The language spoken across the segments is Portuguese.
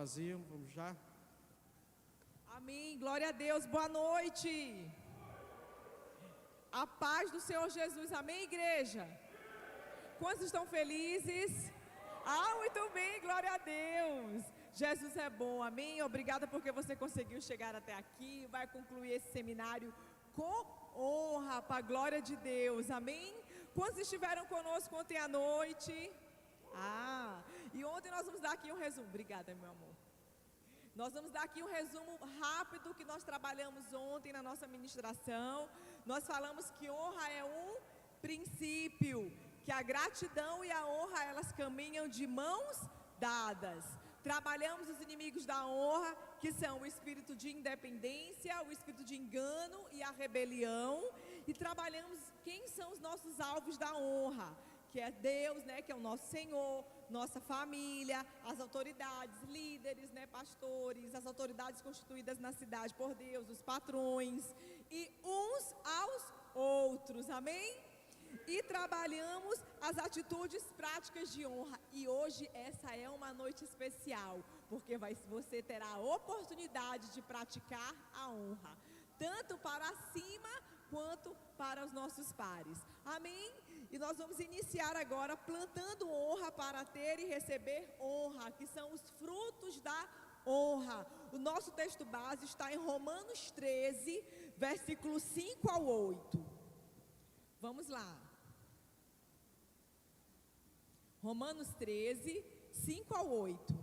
Vazio, vamos já. Amém, glória a Deus, boa noite. A paz do Senhor Jesus, amém, igreja? Quantos estão felizes? Muito bem, glória a Deus. Jesus é bom, amém. Obrigada porque você conseguiu chegar até aqui. Vai concluir esse seminário com honra, para a glória de Deus, amém. Quantos estiveram conosco ontem à noite? E ontem nós vamos dar aqui um resumo. Obrigada, meu amor. Nós vamos dar aqui um resumo rápido que nós trabalhamos ontem na nossa ministração. Nós falamos que honra é um princípio, que a gratidão e a honra elas caminham de mãos dadas. Trabalhamos os inimigos da honra, que são o espírito de independência, o espírito de engano e a rebelião. E trabalhamos quem são os nossos alvos da honra, que é Deus, né, que é o nosso Senhor, nossa família, as autoridades, líderes, né, pastores, as autoridades constituídas na cidade por Deus, os patrões e uns aos outros, amém? E trabalhamos as atitudes práticas de honra. E hoje essa é uma noite especial, porque você terá a oportunidade de praticar a honra, tanto para cima quanto para os nossos pares, amém? E nós vamos iniciar agora plantando honra para ter e receber honra, que são os frutos da honra. O nosso texto base está em Romanos 13, versículos 5 ao 8. Vamos lá. Romanos 13, 5 ao 8.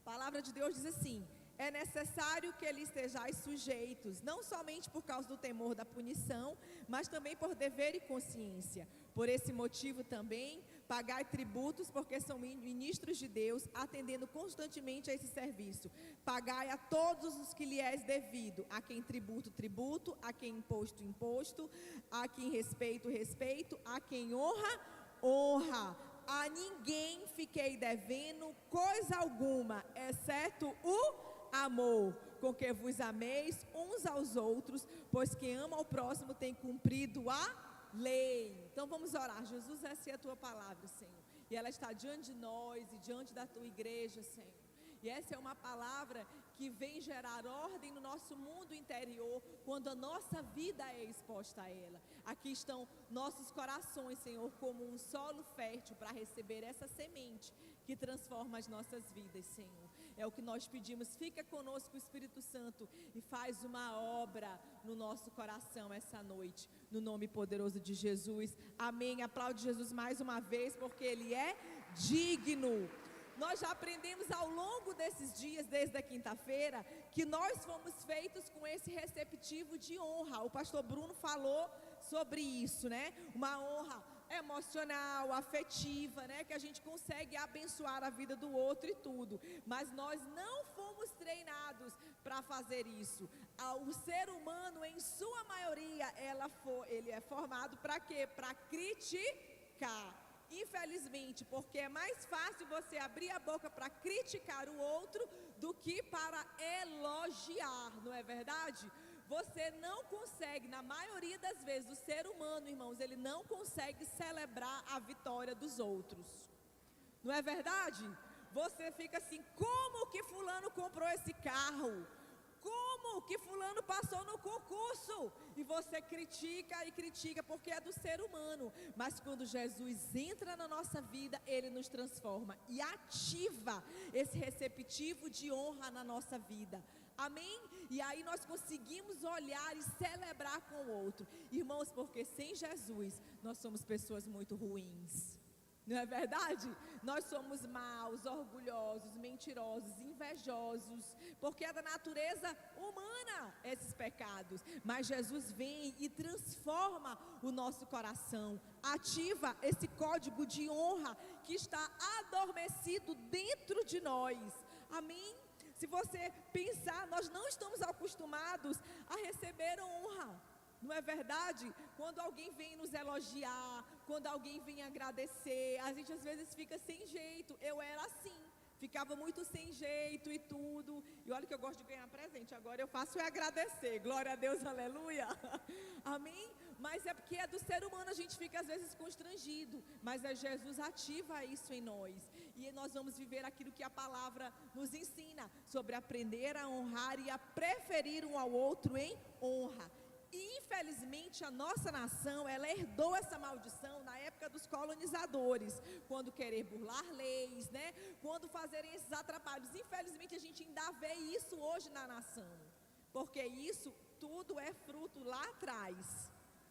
A palavra de Deus diz assim: é necessário que lhe estejais sujeitos, não somente por causa do temor da punição, mas também por dever e consciência. Por esse motivo também, pagai tributos, porque são ministros de Deus, atendendo constantemente a esse serviço. Pagai a todos os que lhe és devido, a quem tributo, tributo, a quem imposto, imposto, a quem respeito, respeito, a quem honra, honra. A ninguém fiquei devendo coisa alguma, exceto o amor, com que vos ameis uns aos outros, pois quem ama ao próximo tem cumprido a lei. Então vamos orar. Jesus, essa é a tua palavra, Senhor, e ela está diante de nós e diante da tua igreja, Senhor. E essa é uma palavra que vem gerar ordem no nosso mundo interior, quando a nossa vida é exposta a ela. Aqui estão nossos corações, Senhor, como um solo fértil para receber essa semente que transforma as nossas vidas, Senhor. É o que nós pedimos. Fica conosco, o Espírito Santo, e faz uma obra no nosso coração essa noite, no nome poderoso de Jesus, amém. Aplaude Jesus mais uma vez, porque Ele é digno. Nós já aprendemos ao longo desses dias, desde a quinta-feira, que nós fomos feitos com esse receptivo de honra. O pastor Bruno falou sobre isso, né? Uma honra emocional, afetiva, né? Que a gente consegue abençoar a vida do outro e tudo. Mas nós não fomos treinados para fazer isso. O ser humano, em sua maioria, ele é formado para quê? Para criticar. Infelizmente, porque é mais fácil você abrir a boca para criticar o outro do que para elogiar, não é verdade? Você não consegue, na maioria das vezes, o ser humano, irmãos, ele não consegue celebrar a vitória dos outros, não é verdade? Você fica assim: como que fulano comprou esse carro? Como que fulano passou no concurso? E você critica e critica, porque é do ser humano. Mas quando Jesus entra na nossa vida, Ele nos transforma e ativa esse receptivo de honra na nossa vida, amém? E aí nós conseguimos olhar e celebrar com o outro, irmãos, porque sem Jesus nós somos pessoas muito ruins, não é verdade? Nós somos maus, orgulhosos, mentirosos, invejosos, porque é da natureza humana esses pecados. Mas Jesus vem e transforma o nosso coração, ativa esse código de honra que está adormecido dentro de nós, amém? Se você pensar, nós não estamos acostumados a receber honra, não é verdade? Quando alguém vem nos elogiar, quando alguém vem agradecer, a gente às vezes fica sem jeito. Eu era assim, ficava muito sem jeito e tudo. E olha que eu gosto de ganhar presente, agora eu faço é agradecer, glória a Deus, aleluia. Amém? Mas é porque é do ser humano, a gente fica às vezes constrangido, mas é Jesus ativa isso em nós. E nós vamos viver aquilo que a palavra nos ensina, sobre aprender a honrar e a preferir um ao outro em honra. E infelizmente a nossa nação, ela herdou essa maldição na época dos colonizadores, quando querer burlar leis, né? Quando fazerem esses atrapalhos. Infelizmente a gente ainda vê isso hoje na nação, porque isso tudo é fruto lá atrás,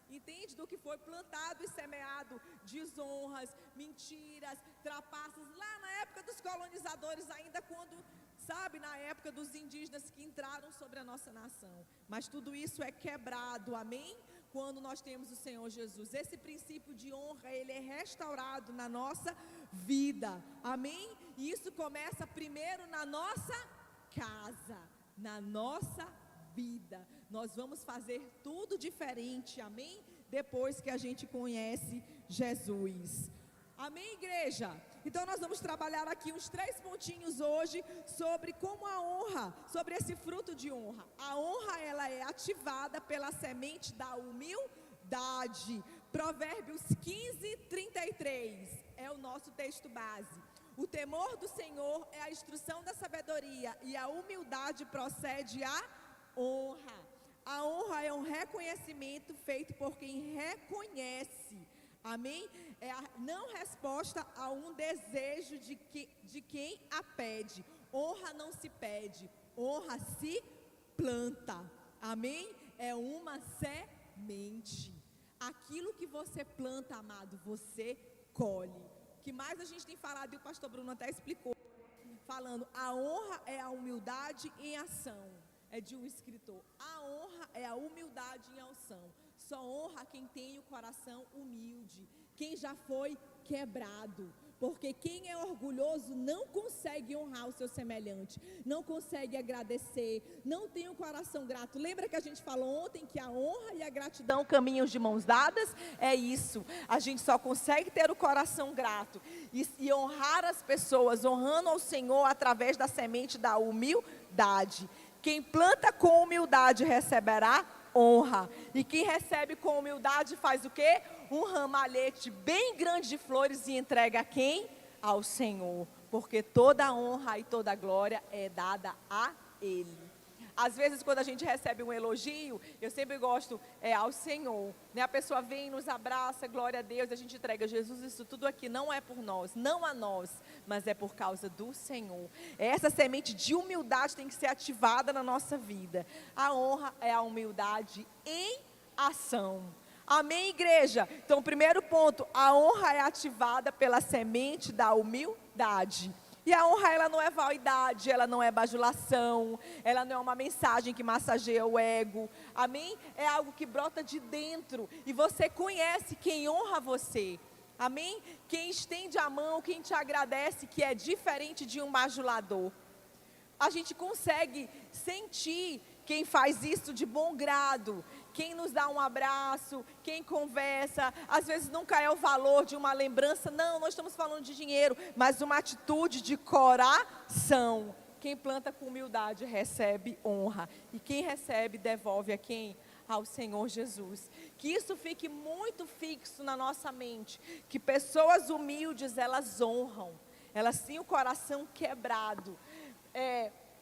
entende? Do que foi plantado e semeado, desonras, mentiras, trapaças, lá na época dos colonizadores ainda, quando, sabe, na época dos indígenas que entraram sobre a nossa nação. Mas tudo isso é quebrado, amém? Quando nós temos o Senhor Jesus. Esse princípio de honra, ele é restaurado na nossa vida, amém? E isso começa primeiro na nossa casa, na nossa vida. Nós vamos fazer tudo diferente, amém? Depois que a gente conhece Jesus. Amém, igreja? Então nós vamos trabalhar aqui uns 3 pontinhos hoje sobre como a honra, sobre esse fruto de honra. A honra, ela é ativada pela semente da humildade. Provérbios 15:33 é o nosso texto base. O temor do Senhor é a instrução da sabedoria, e a humildade procede a honra. A honra é um reconhecimento feito por quem reconhece, amém? É a não resposta a um desejo de quem a pede. Honra não se pede, honra se planta, amém? É uma semente. Aquilo que você planta, amado, você colhe. O que mais a gente tem falado, e o pastor Bruno até explicou, falando, a honra é a humildade em ação. É de um escritor. A honra é a humildade em ação. Só honra quem tem o coração humilde, quem já foi quebrado. Porque quem é orgulhoso não consegue honrar o seu semelhante, não consegue agradecer, não tem um coração grato. Lembra que a gente falou ontem que a honra e a gratidão caminham de mãos dadas? É isso. A gente só consegue ter o coração grato e honrar as pessoas, honrando ao Senhor através da semente da humildade. Quem planta com humildade receberá honra. E quem recebe com humildade faz o quê? Um ramalhete bem grande de flores e entrega a quem? Ao Senhor. Porque toda a honra e toda a glória é dada a Ele. Às vezes, quando a gente recebe um elogio, eu sempre gosto ao Senhor, né? A pessoa vem e nos abraça, glória a Deus, a gente entrega, Jesus, isso tudo aqui não é por nós, não a nós, mas é por causa do Senhor. Essa semente de humildade tem que ser ativada na nossa vida. A honra é a humildade em ação. Amém, igreja? Então, primeiro ponto, a honra é ativada pela semente da humildade. E a honra, ela não é vaidade, ela não é bajulação, ela não é uma mensagem que massageia o ego, amém? É algo que brota de dentro, e você conhece quem honra você, amém? Quem estende a mão, quem te agradece, que é diferente de um bajulador. A gente consegue sentir quem faz isso de bom grado, quem nos dá um abraço, quem conversa. Às vezes nunca é o valor de uma lembrança, não, nós estamos falando de dinheiro, mas uma atitude de coração. Quem planta com humildade recebe honra, e quem recebe devolve a quem? Ao Senhor Jesus. Que isso fique muito fixo na nossa mente, que pessoas humildes, elas honram, elas têm o coração quebrado.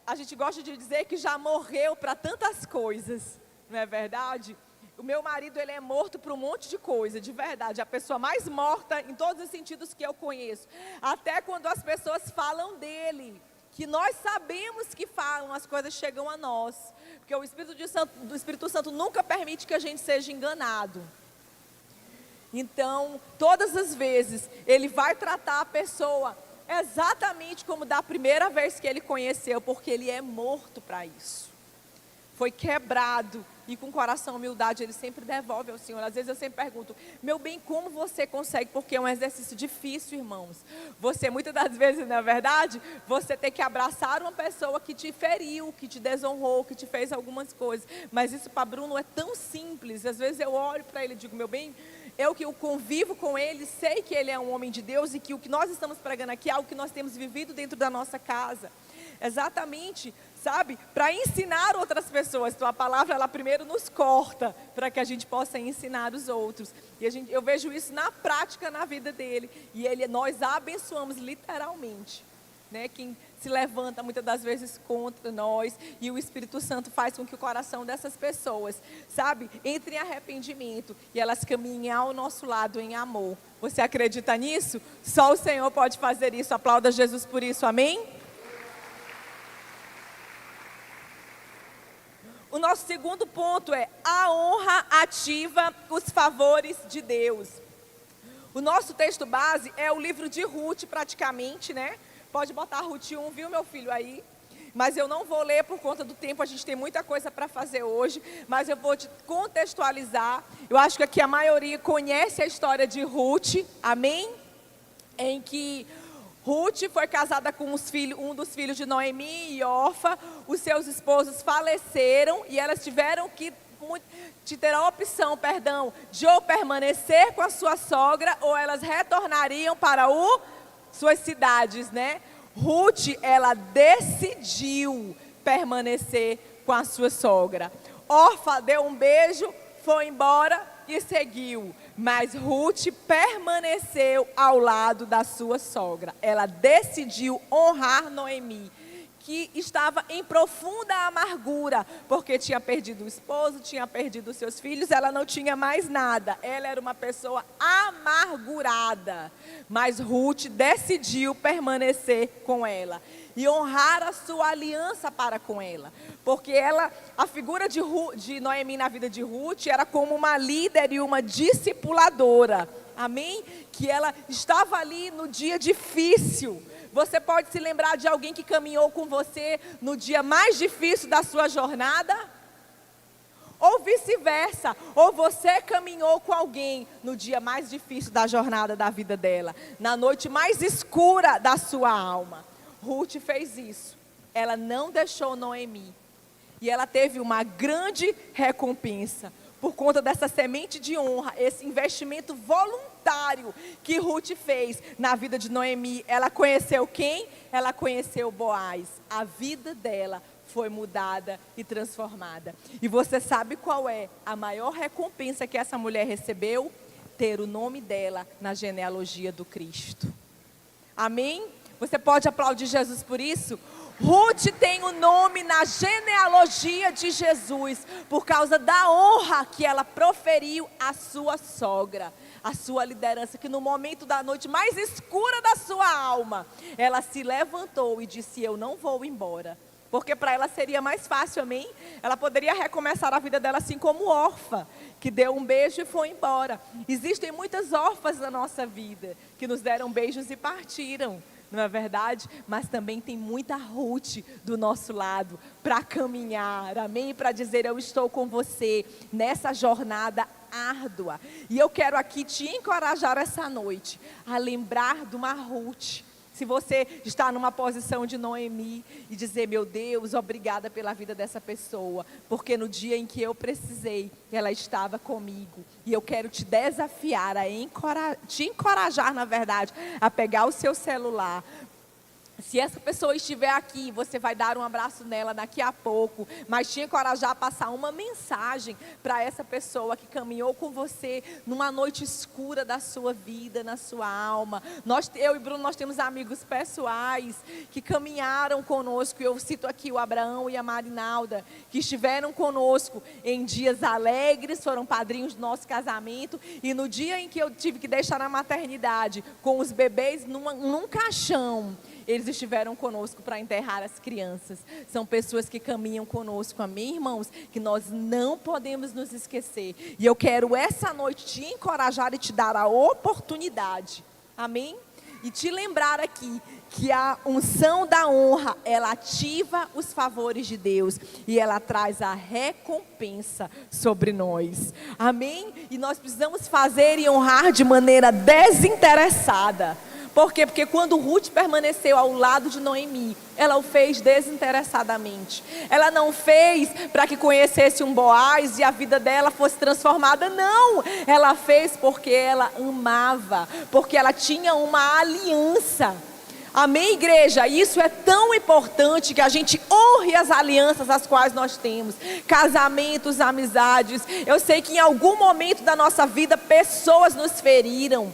A gente gosta de dizer que já morreu para tantas coisas, não é verdade? O meu marido, ele é morto por um monte de coisa, de verdade. A pessoa mais morta em todos os sentidos que eu conheço. Até quando as pessoas falam dele, que nós sabemos que falam, as coisas chegam a nós. Porque o Espírito Santo nunca permite que a gente seja enganado. Então, todas as vezes, ele vai tratar a pessoa exatamente como da primeira vez que ele conheceu, porque ele é morto para isso. Foi quebrado, e com coração humildade ele sempre devolve ao Senhor. Às vezes eu sempre pergunto, meu bem, como você consegue? Porque é um exercício difícil, irmãos. Você, muitas das vezes, na verdade, você tem que abraçar uma pessoa que te feriu, que te desonrou, que te fez algumas coisas. Mas isso para Bruno é tão simples. Às vezes eu olho para ele e digo, meu bem, eu que o convivo com ele, sei que ele é um homem de Deus e que o que nós estamos pregando aqui é algo que nós temos vivido dentro da nossa casa. Exatamente, sabe? Para ensinar outras pessoas. Então a palavra, ela primeiro nos corta para que a gente possa ensinar os outros. E eu vejo isso na prática na vida dele. E nós abençoamos literalmente, né? Quem se levanta muitas das vezes contra nós, e o Espírito Santo faz com que o coração dessas pessoas, sabe, entre em arrependimento e elas caminhem ao nosso lado em amor. Você acredita nisso? Só o Senhor pode fazer isso. Aplauda Jesus por isso, amém? O nosso segundo ponto é: a honra ativa os favores de Deus. O nosso texto base é o livro de Ruth, praticamente, né? Pode botar Ruth 1, viu, meu filho, aí? Mas eu não vou ler por conta do tempo, a gente tem muita coisa para fazer hoje, mas eu vou te contextualizar. Eu acho que aqui a maioria conhece a história de Ruth, amém? Em que Ruth foi casada com um dos filhos de Noemi e Orfa. Os seus esposos faleceram e elas tiveram que ter a opção, de ou permanecer com a sua sogra, ou elas retornariam para suas cidades, né? Ruth, ela decidiu permanecer com a sua sogra. Orfa deu um beijo, foi embora e seguiu. Mas Ruth permaneceu ao lado da sua sogra. Ela decidiu honrar Noemi, que estava em profunda amargura, porque tinha perdido o esposo, tinha perdido os seus filhos, ela não tinha mais nada. Ela era uma pessoa amargurada. Mas Ruth decidiu permanecer com ela e honrar a sua aliança para com ela. Porque a figura de Noemi na vida de Ruth era como uma líder e uma discipuladora. Amém? Que ela estava ali no dia difícil. Você pode se lembrar de alguém que caminhou com você no dia mais difícil da sua jornada? Ou vice-versa, ou você caminhou com alguém no dia mais difícil da jornada da vida dela, na noite mais escura da sua alma. Ruth fez isso. Ela não deixou Noemi. E ela teve uma grande recompensa por conta dessa semente de honra, esse investimento voluntário que Ruth fez na vida de Noemi. Ela conheceu quem? Ela conheceu Boaz. A vida dela foi mudada e transformada. E você sabe qual é a maior recompensa que essa mulher recebeu? Ter o nome dela na genealogia do Cristo. Amém? Você pode aplaudir Jesus por isso? Ruth tem o nome na genealogia de Jesus, por causa da honra que ela proferiu à sua sogra, à sua liderança, que no momento da noite mais escura da sua alma, ela se levantou e disse: eu não vou embora. Porque para ela seria mais fácil, amém? Ela poderia recomeçar a vida dela assim como órfã, que deu um beijo e foi embora. Existem muitas órfãs na nossa vida, que nos deram beijos e partiram. Não é verdade? Mas também tem muita Ruth do nosso lado para caminhar, amém? Para dizer: eu estou com você nessa jornada árdua. E eu quero aqui te encorajar essa noite a lembrar de uma Ruth. Se você está numa posição de Noemi e dizer: meu Deus, obrigada pela vida dessa pessoa, porque no dia em que eu precisei, ela estava comigo. E eu quero te desafiar, te encorajar, na verdade, a pegar o seu celular. Se essa pessoa estiver aqui, você vai dar um abraço nela daqui a pouco, mas te encorajar a passar uma mensagem para essa pessoa que caminhou com você numa noite escura da sua vida, na sua alma. Eu e Bruno, nós temos amigos pessoais que caminharam conosco. Eu cito aqui o Abraão e a Marinalda, que estiveram conosco em dias alegres, foram padrinhos do nosso casamento, e no dia em que eu tive que deixar na maternidade com os bebês num caixão, eles estiveram conosco para enterrar as crianças. São pessoas que caminham conosco, amém, irmãos? Que nós não podemos nos esquecer. E eu quero essa noite te encorajar e te dar a oportunidade, amém? E te lembrar aqui que a unção da honra, ela ativa os favores de Deus e ela traz a recompensa sobre nós, amém? E nós precisamos fazer e honrar de maneira desinteressada. Por quê? Porque quando Ruth permaneceu ao lado de Noemi, ela o fez desinteressadamente. Ela não fez para que conhecesse um Boaz e a vida dela fosse transformada, não. Ela fez porque ela amava, porque ela tinha uma aliança. Amém, igreja? Isso é tão importante que a gente honre as alianças as quais nós temos. Casamentos, amizades. Eu sei que em algum momento da nossa vida pessoas nos feriram.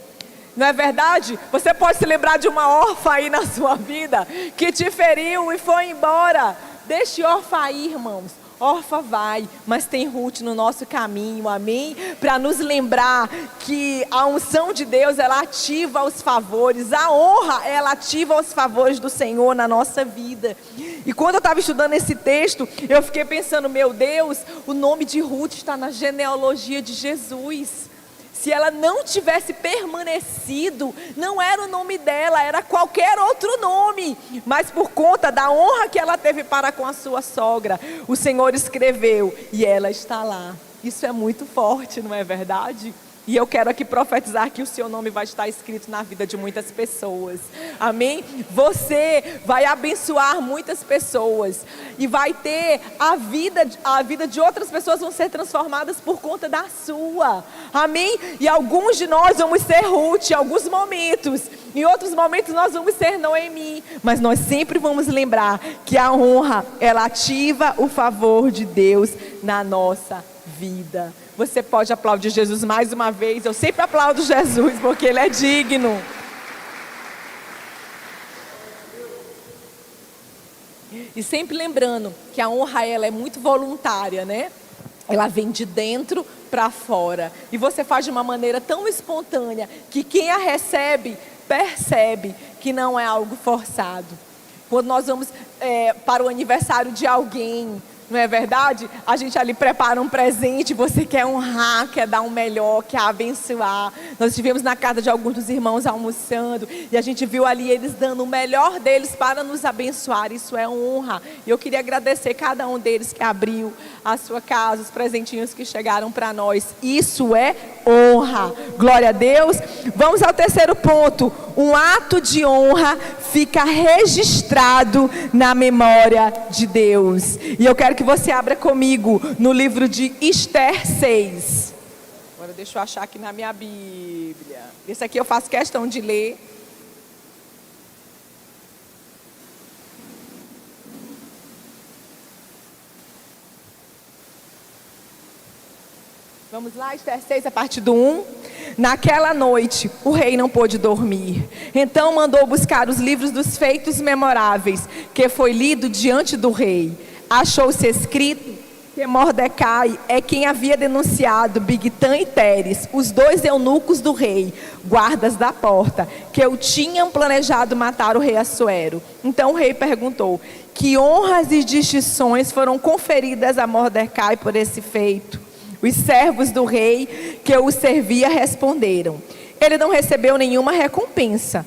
Não é verdade? Você pode se lembrar de uma órfã aí na sua vida que te feriu e foi embora. Deixe órfã ir, irmãos. Órfã vai, mas tem Ruth no nosso caminho, amém? Para nos lembrar que a unção de Deus, ela ativa os favores, a honra, ela ativa os favores do Senhor na nossa vida. E quando eu estava estudando esse texto, eu fiquei pensando, meu Deus, o nome de Ruth está na genealogia de Jesus. Se ela não tivesse permanecido, não era o nome dela, era qualquer outro nome. Mas por conta da honra que ela teve para com a sua sogra, o Senhor escreveu e ela está lá. Isso é muito forte, não é verdade? E eu quero aqui profetizar que o seu nome vai estar escrito na vida de muitas pessoas. Amém? Você vai abençoar muitas pessoas. E vai ter a vida de outras pessoas vão ser transformadas por conta da sua. Amém? E alguns de nós vamos ser Ruth em alguns momentos. Em outros momentos nós vamos ser Noemi. Mas nós sempre vamos lembrar que a honra, ela ativa o favor de Deus na nossa vida. Você pode aplaudir Jesus mais uma vez. Eu sempre aplaudo Jesus porque Ele é digno. E sempre lembrando que a honra, ela é muito voluntária, né? Ela vem de dentro para fora. E você faz de uma maneira tão espontânea que quem a recebe percebe que não é algo forçado. Quando nós vamos para o aniversário de alguém, não é verdade? A gente ali prepara um presente, você quer honrar, quer dar um melhor, quer abençoar. Nós estivemos na casa de alguns dos irmãos almoçando e a gente viu ali eles dando o melhor deles para nos abençoar. Isso é honra. E eu queria agradecer cada um deles que abriu a sua casa, os presentinhos que chegaram para nós. Isso é honra. Glória a Deus. Vamos ao terceiro ponto. Um ato de honra fica registrado na memória de Deus. E eu quero que você abra comigo no livro de Esther 6. Agora deixa eu achar aqui na minha Bíblia. Esse aqui eu faço questão de ler. Vamos lá, Esther 6, a partir do 1. Naquela noite, o rei não pôde dormir. Então mandou buscar os livros dos feitos memoráveis, que foi lido diante do rei. Achou-se escrito que Mordecai é quem havia denunciado Bigtã e Teres, os dois eunucos do rei, guardas da porta, que o tinham planejado matar o rei Assuero. Então o rei perguntou: que honras e distinções foram conferidas a Mordecai por esse feito? Os servos do rei que o servia responderam: ele não recebeu nenhuma recompensa.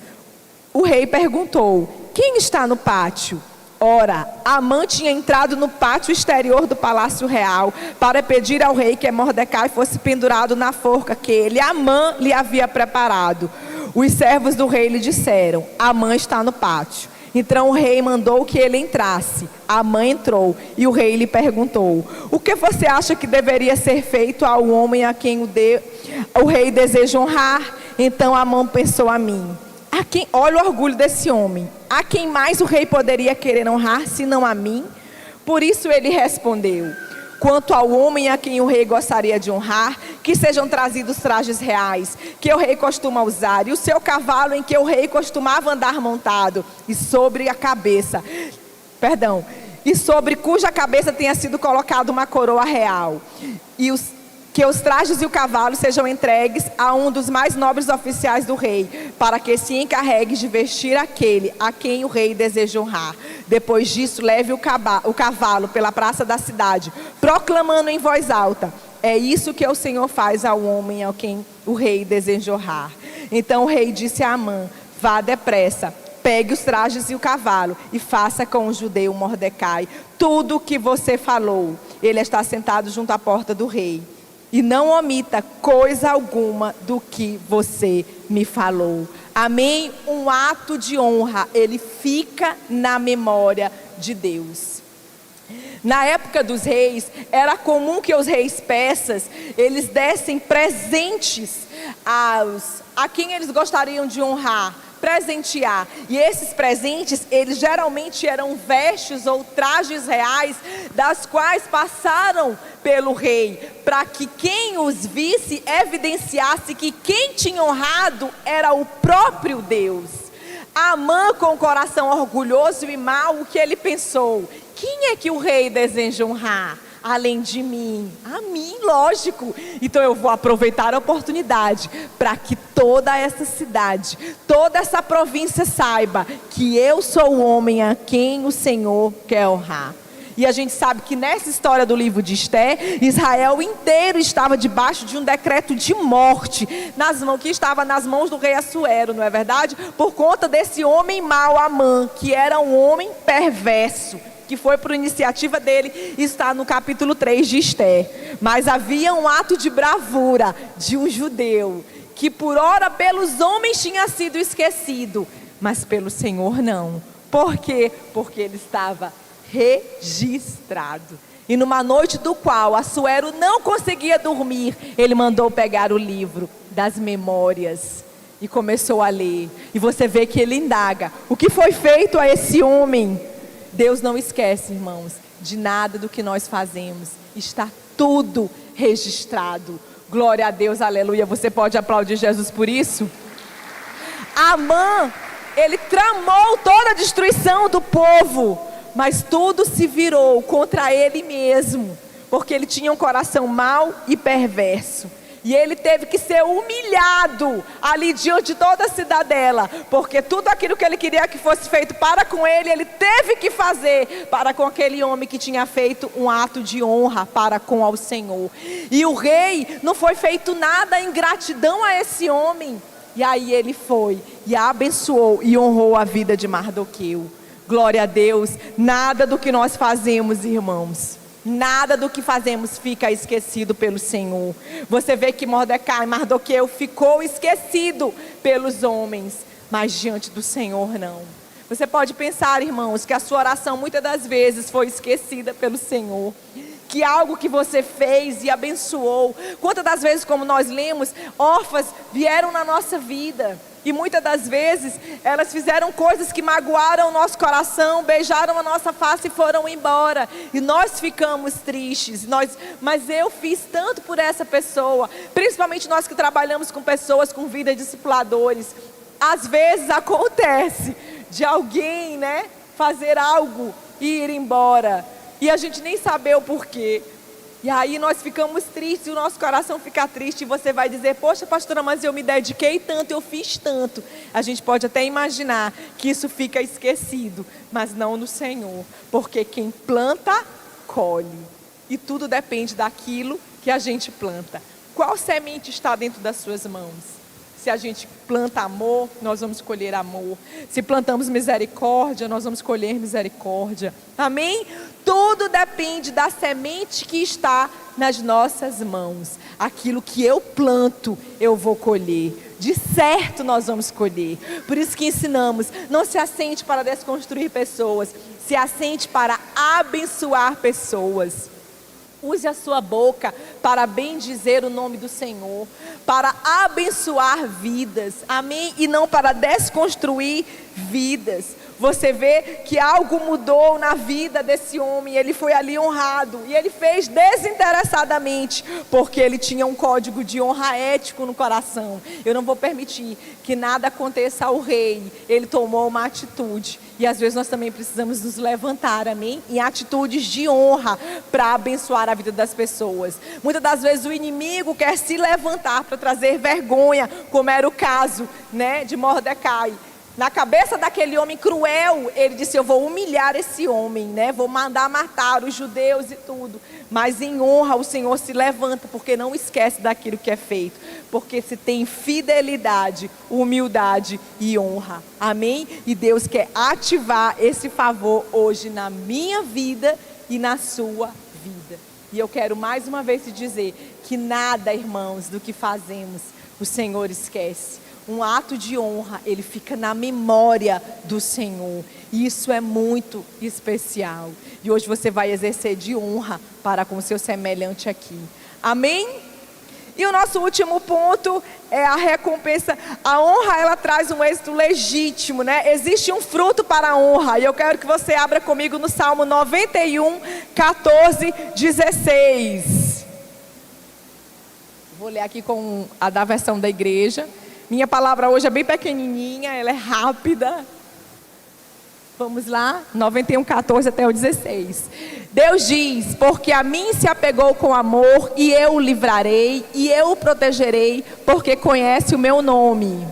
O rei perguntou: quem está no pátio? Ora, Amã tinha entrado no pátio exterior do palácio real para pedir ao rei que Mordecai fosse pendurado na forca que ele, Amã, lhe havia preparado. Os servos do rei lhe disseram: Amã está no pátio. Então o rei mandou que ele entrasse. Amã entrou e o rei lhe perguntou: o que você acha que deveria ser feito ao homem a quem o rei deseja honrar? Então Amã pensou a mim: olha o orgulho desse homem. A quem mais o rei poderia querer honrar, senão a mim? Por isso ele respondeu: quanto ao homem a quem o rei gostaria de honrar, que sejam trazidos trajes reais, que o rei costuma usar, e o seu cavalo em que o rei costumava andar montado, e sobre cuja cabeça tenha sido colocada uma coroa real. Que os trajes e o cavalo sejam entregues a um dos mais nobres oficiais do rei, para que se encarregue de vestir aquele a quem o rei deseja honrar. Depois disso, leve o cavalo pela praça da cidade, proclamando em voz alta: é isso que o Senhor faz ao homem a quem o rei deseja honrar. Então o rei disse a Amã: vá depressa, pegue os trajes e o cavalo e faça com o judeu Mordecai tudo o que você falou. Ele está sentado junto à porta do rei. E não omita coisa alguma do que você me falou. Amém? Um ato de honra, ele fica na memória de Deus. Na época dos reis, era comum que os reis persas, eles dessem presentes a quem eles gostariam de honrar, presentear. E esses presentes, eles geralmente eram vestes ou trajes reais, das quais passaram pelo rei, para que quem os visse evidenciasse que quem tinha honrado era o próprio Deus. Amã, com o coração orgulhoso e mau, o que ele pensou? Quem é que o rei deseja honrar? Além de mim, a mim, lógico. Então eu vou aproveitar a oportunidade para que toda essa cidade, toda essa província saiba que eu sou o homem a quem o Senhor quer honrar. E a gente sabe que nessa história do livro de Esther, Israel inteiro estava debaixo de um decreto de morte, que estava nas mãos do rei Assuero, não é verdade? Por conta desse homem mau, Amã, que era um homem perverso, que foi por iniciativa dele, está no capítulo 3 de Esther. Mas havia um ato de bravura de um judeu, que por ora pelos homens tinha sido esquecido, mas pelo Senhor não. Por quê? Porque ele estava registrado. E numa noite do qual Assuero não conseguia dormir, ele mandou pegar o livro das memórias e começou a ler. E você vê que ele indaga: o que foi feito a esse homem? Deus não esquece, irmãos, de nada do que nós fazemos. Está tudo registrado. Glória a Deus, aleluia. Você pode aplaudir Jesus por isso? Amã, ele tramou toda a destruição do povo, mas tudo se virou contra ele mesmo, porque ele tinha um coração mau e perverso. E ele teve que ser humilhado ali diante de toda a cidadela, porque tudo aquilo que ele queria que fosse feito para com ele, ele teve que fazer para com aquele homem que tinha feito um ato de honra para com ao Senhor. E o rei não foi feito nada em gratidão a esse homem. E aí ele foi e abençoou e honrou a vida de Mardoqueu. Glória a Deus. Nada do que nós fazemos, irmãos, nada do que fazemos fica esquecido pelo Senhor. Você vê que Mardoqueu ficou esquecido pelos homens, mas diante do Senhor não. Você pode pensar, irmãos, que a sua oração muitas das vezes foi esquecida pelo Senhor, que algo que você fez e abençoou. Quantas das vezes, como nós lemos, órfãs vieram na nossa vida, e muitas das vezes elas fizeram coisas que magoaram o nosso coração, beijaram a nossa face e foram embora, e nós ficamos tristes. Mas eu fiz tanto por essa pessoa, principalmente nós que trabalhamos com pessoas com vida de discipuladores. Às vezes acontece de alguém, fazer algo e ir embora, e a gente nem saber o porquê. E aí nós ficamos tristes, e o nosso coração fica triste, e você vai dizer: poxa, pastora, mas eu me dediquei tanto, eu fiz tanto. A gente pode até imaginar que isso fica esquecido, mas não no Senhor, porque quem planta, colhe. E tudo depende daquilo que a gente planta. Qual semente está dentro das suas mãos? Se a gente planta amor, nós vamos colher amor. Se plantamos misericórdia, nós vamos colher misericórdia. Amém? Tudo depende da semente que está nas nossas mãos. Aquilo que eu planto, eu vou colher. De certo nós vamos colher. Por isso que ensinamos: não se assente para desconstruir pessoas, se assente para abençoar pessoas. Use a sua boca para bendizer o nome do Senhor, para abençoar vidas, amém? E não para desconstruir vidas. Você vê que algo mudou na vida desse homem, ele foi ali honrado, e ele fez desinteressadamente, porque ele tinha um código de honra ético no coração. Eu não vou permitir que nada aconteça ao rei. Ele tomou uma atitude, e às vezes nós também precisamos nos levantar, amém? Em atitudes de honra, para abençoar a vida das pessoas. Muitas das vezes o inimigo quer se levantar para trazer vergonha, como era o caso, de Mordecai. Na cabeça daquele homem cruel, ele disse: eu vou humilhar esse homem, vou mandar matar os judeus e tudo. Mas em honra o Senhor se levanta, porque não esquece daquilo que é feito. Porque se tem fidelidade, humildade e honra. Amém? E Deus quer ativar esse favor hoje na minha vida e na sua vida. E eu quero mais uma vez te dizer que nada, irmãos, do que fazemos, o Senhor esquece. Um ato de honra, ele fica na memória do Senhor. E isso é muito especial. E hoje você vai exercer de honra para com o seu semelhante aqui. Amém? E o nosso último ponto é a recompensa. A honra, ela traz um êxito legítimo, né? Existe um fruto para a honra. E eu quero que você abra comigo no Salmo 91, 14, 16. Vou ler aqui com a da versão da igreja. Minha palavra hoje é bem pequenininha, ela é rápida. Vamos lá, 91, 14 até o 16. Deus diz: porque a mim se apegou com amor, e eu o livrarei, e eu o protegerei, porque conhece o meu nome.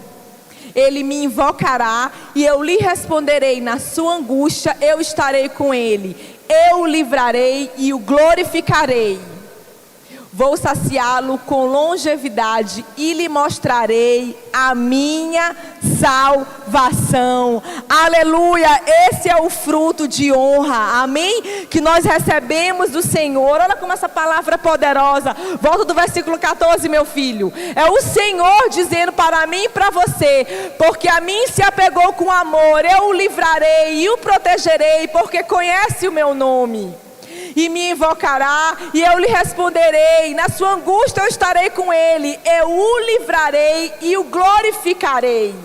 Ele me invocará, e eu lhe responderei. Na sua angústia eu estarei com ele. Eu o livrarei e o glorificarei. Vou saciá-lo com longevidade e lhe mostrarei a minha salvação. Aleluia! Esse é o fruto de honra, amém? Que nós recebemos do Senhor. Olha como essa palavra é poderosa. Volta do versículo 14, meu filho. É o Senhor dizendo para mim e para você: porque a mim se apegou com amor, eu o livrarei e o protegerei, porque conhece o meu nome. E me invocará, e eu lhe responderei. Na sua angústia eu estarei com ele. Eu o livrarei e o glorificarei.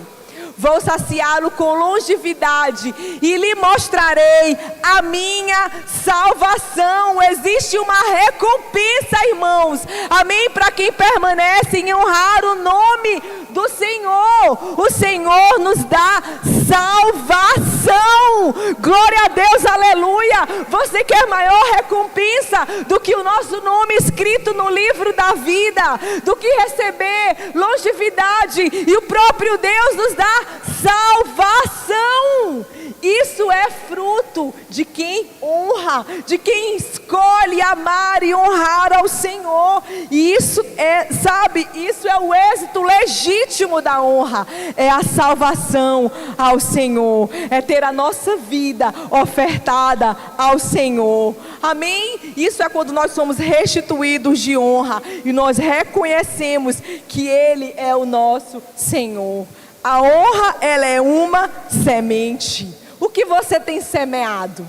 Vou saciá-lo com longevidade e lhe mostrarei a minha salvação. Existe uma recompensa, irmãos, amém? Para quem permanece em honrar o nome do Senhor. O Senhor nos dá salvação. Glória a Deus, aleluia. Você quer maior recompensa do que o nosso nome escrito no livro da vida, do que receber longevidade? E o próprio Deus nos dá salvação. Isso é fruto de quem honra, de quem escolhe amar e honrar ao Senhor. E isso é, sabe, isso é o êxito legítimo da honra. É a salvação ao Senhor, é ter a nossa vida ofertada ao Senhor. Amém? Isso é quando nós somos restituídos de honra e nós reconhecemos que Ele é o nosso Senhor. A honra, ela é uma semente. O que você tem semeado?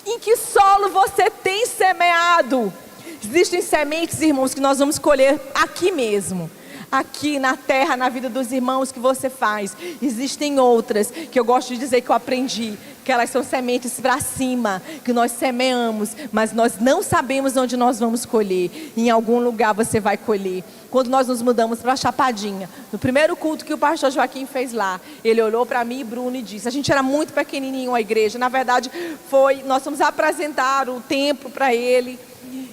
Em que solo você tem semeado? Existem sementes, irmãos, que nós vamos colher aqui mesmo, aqui na terra, na vida dos irmãos que você faz. Existem outras que eu gosto de dizer que eu aprendi, que elas são sementes para cima, que nós semeamos, mas nós não sabemos onde nós vamos colher. Em algum lugar você vai colher. Quando nós nos mudamos para Chapadinha, no primeiro culto que o pastor Joaquim fez lá, ele olhou para mim e Bruno e disse: a gente era muito pequenininho a igreja, na verdade nós fomos apresentar o templo para ele,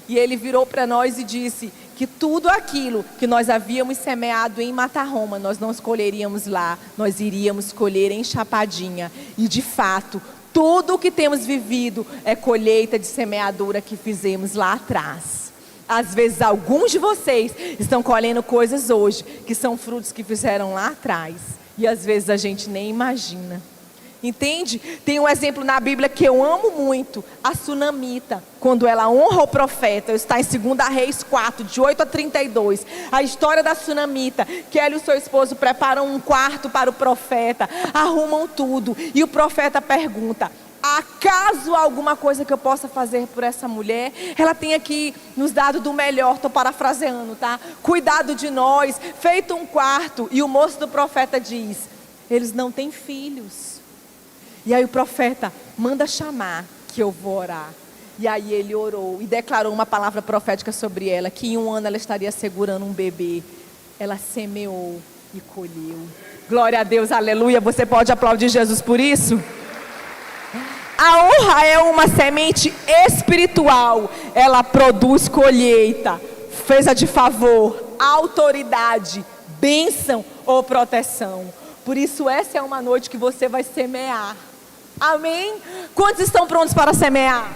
e ele virou para nós e disse que tudo aquilo que nós havíamos semeado em Matarroma, nós não escolheríamos lá, nós iríamos colher em Chapadinha. E de fato, tudo o que temos vivido é colheita de semeadura que fizemos lá atrás. Às vezes alguns de vocês estão colhendo coisas hoje que são frutos que fizeram lá atrás, e às vezes a gente nem imagina. Entende? Tem um exemplo na Bíblia que eu amo muito, a sunamita, quando ela honra o profeta. Está em 2 Reis 4, de 8 a 32. A história da sunamita, que ela e o seu esposo preparam um quarto para o profeta, arrumam tudo, e o profeta pergunta: acaso há alguma coisa que eu possa fazer por essa mulher? Ela tem aqui nos dado do melhor, estou parafraseando, tá? Cuidado de nós, feito um quarto. E o moço do profeta diz: eles não têm filhos. E aí o profeta manda chamar, que eu vou orar. E aí ele orou e declarou uma palavra profética sobre ela, que em 1 ano ela estaria segurando um bebê. Ela semeou e colheu. Glória a Deus, aleluia. Você pode aplaudir Jesus por isso? A honra é uma semente espiritual. Ela produz colheita, defesa de favor, autoridade, bênção ou proteção. Por isso essa é uma noite que você vai semear. Amém? Quantos estão prontos para semear?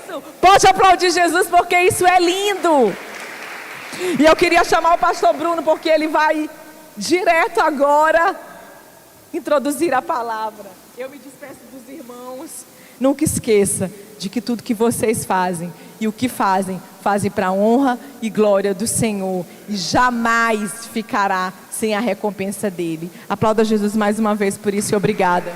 Isso. Pode aplaudir Jesus, porque isso é lindo. E eu queria chamar o pastor Bruno, porque ele vai direto agora introduzir a palavra. Eu me despeço dos irmãos. Nunca esqueça de que tudo que vocês fazem e o que fazem, fazem para a honra e glória do Senhor, e jamais ficará sem a recompensa dele. Aplauda Jesus mais uma vez por isso e obrigada.